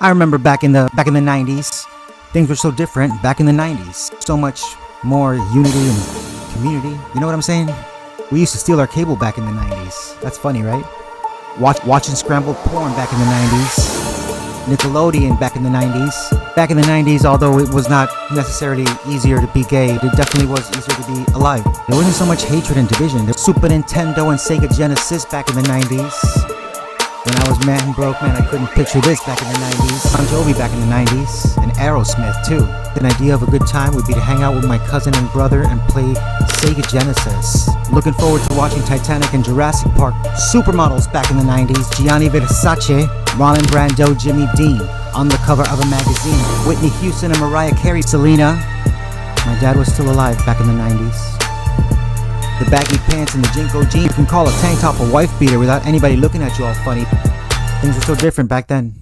I remember back in the 90s, things were so different back in the 90s. So much more unity and community. You know what I'm saying? We used to steal our cable back in the 90s. That's funny, right? Watching scrambled porn back in the 90s. Nickelodeon back in the 90s. Back in the 90s, although it was not necessarily easier to be gay, it definitely was easier to be alive. There wasn't so much hatred and division. There was Super Nintendo and Sega Genesis back in the 90s. When I was mad and broke, man, I couldn't picture this back in the 90s. Bon Jovi back in the 90s, and Aerosmith too. An idea of a good time would be to hang out with my cousin and brother and play Sega Genesis. Looking forward to watching Titanic and Jurassic Park. Supermodels back in the 90s, Gianni Versace, Marlon Brando, Jimmy Dean, on the cover of a magazine. Whitney Houston and Mariah Carey, Selena. My dad was still alive back in the 90s. The baggy pants and the Jinko jeans. You can call a tank top a wife beater without anybody looking at you all funny. Things were so different back then.